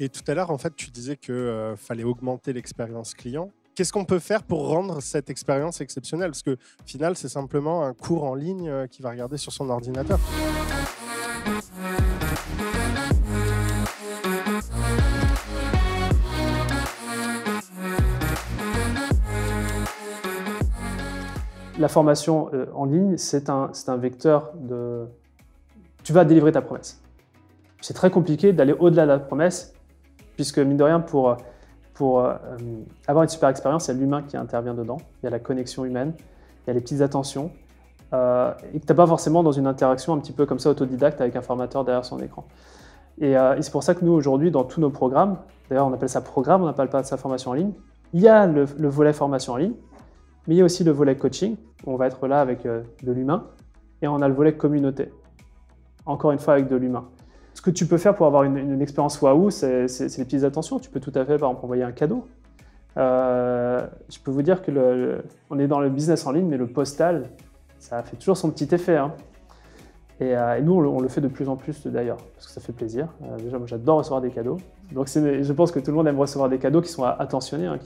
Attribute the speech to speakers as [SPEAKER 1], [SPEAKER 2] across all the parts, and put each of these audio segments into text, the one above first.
[SPEAKER 1] Et tout à l'heure, en fait, tu disais que, fallait augmenter l'expérience client. Qu'est-ce qu'on peut faire pour rendre cette expérience exceptionnelle? Parce qu'au final, c'est simplement un cours en ligne, qu'il va regarder sur son ordinateur.
[SPEAKER 2] La formation en ligne, c'est un vecteur de... Tu vas délivrer ta promesse. C'est très compliqué d'aller au-delà de la promesse, puisque mine de rien, pour avoir une super expérience, il y a l'humain qui intervient dedans, il y a la connexion humaine, il y a les petites attentions, et que tu n'as pas forcément dans une interaction un petit peu comme ça autodidacte avec un formateur derrière son écran. Et c'est pour ça que nous, aujourd'hui, dans tous nos programmes, d'ailleurs on appelle ça programme, on n'appelle pas ça formation en ligne, il y a le volet formation en ligne, mais il y a aussi le volet coaching, où on va être là avec de l'humain, et on a le volet communauté, encore une fois avec de l'humain. Ce que tu peux faire pour avoir une expérience waouh, c'est les petites attentions. Tu peux tout à fait, par exemple, envoyer un cadeau. Je peux vous dire que on est dans le business en ligne, mais le postal, ça fait toujours son petit effet, hein. Et nous, on le fait de plus en plus d'ailleurs, parce que ça fait plaisir. Déjà, moi, j'adore recevoir des cadeaux. Donc, je pense que tout le monde aime recevoir des cadeaux qui sont attentionnés, hein,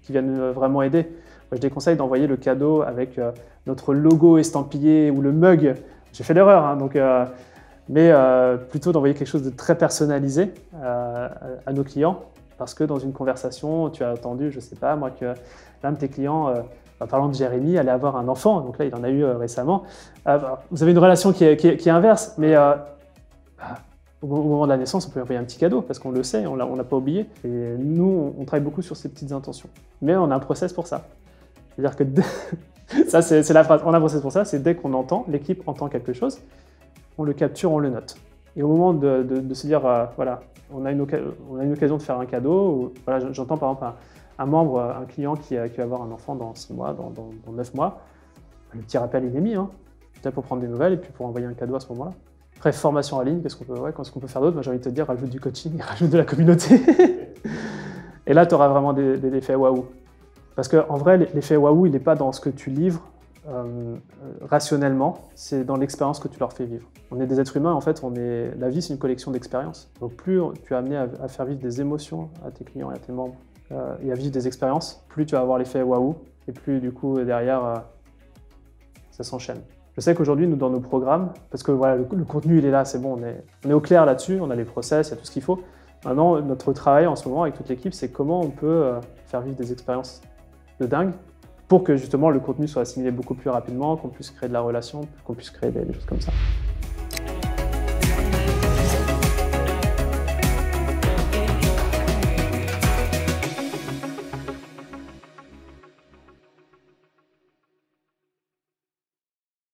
[SPEAKER 2] qui viennent vraiment aider. Moi, je déconseille d'envoyer le cadeau avec notre logo estampillé ou le mug. J'ai fait l'erreur, hein, mais plutôt d'envoyer quelque chose de très personnalisé à nos clients, parce que dans une conversation, tu as entendu, je ne sais pas moi, que l'un de tes clients, parlant de Jérémy, allait avoir un enfant, donc là il en a eu récemment. Vous avez une relation qui est inverse, mais au moment de la naissance, on peut envoyer un petit cadeau, parce qu'on le sait, on l'a pas oublié. Et nous, on travaille beaucoup sur ces petites intentions. Mais on a un process pour ça. C'est-à-dire que, ça c'est la phrase, on a un process pour ça, c'est dès qu'on entend, l'équipe entend quelque chose, on le capture, on le note. Et au moment de se dire, voilà, on a une occasion de faire un cadeau, ou, voilà, j'entends par exemple un membre, un client qui va avoir un enfant dans 6 mois, dans 9 mois, le petit rappel il est mis, hein, peut-être pour prendre des nouvelles et puis pour envoyer un cadeau à ce moment-là. Après, formation en ligne, qu'est-ce qu'on peut faire d'autre? Moi, j'ai envie de te dire, rajoute du coaching, rajoute de la communauté. Et là, tu auras vraiment des effets waouh. Parce qu'en vrai, l'effet waouh, il n'est pas dans ce que tu livres, rationnellement, c'est dans l'expérience que tu leur fais vivre. On est des êtres humains, en fait, la vie c'est une collection d'expériences. Donc plus tu es amené à faire vivre des émotions à tes clients et à tes membres et à vivre des expériences, plus tu vas avoir l'effet waouh et plus du coup derrière ça s'enchaîne. Je sais qu'aujourd'hui, nous dans nos programmes, parce que voilà, le contenu il est là, c'est bon, on est au clair là-dessus, on a les process, il y a tout ce qu'il faut. Maintenant, notre travail en ce moment avec toute l'équipe, c'est comment on peut faire vivre des expériences de dingue, pour que justement le contenu soit assimilé beaucoup plus rapidement, qu'on puisse créer de la relation, qu'on puisse créer des choses comme ça.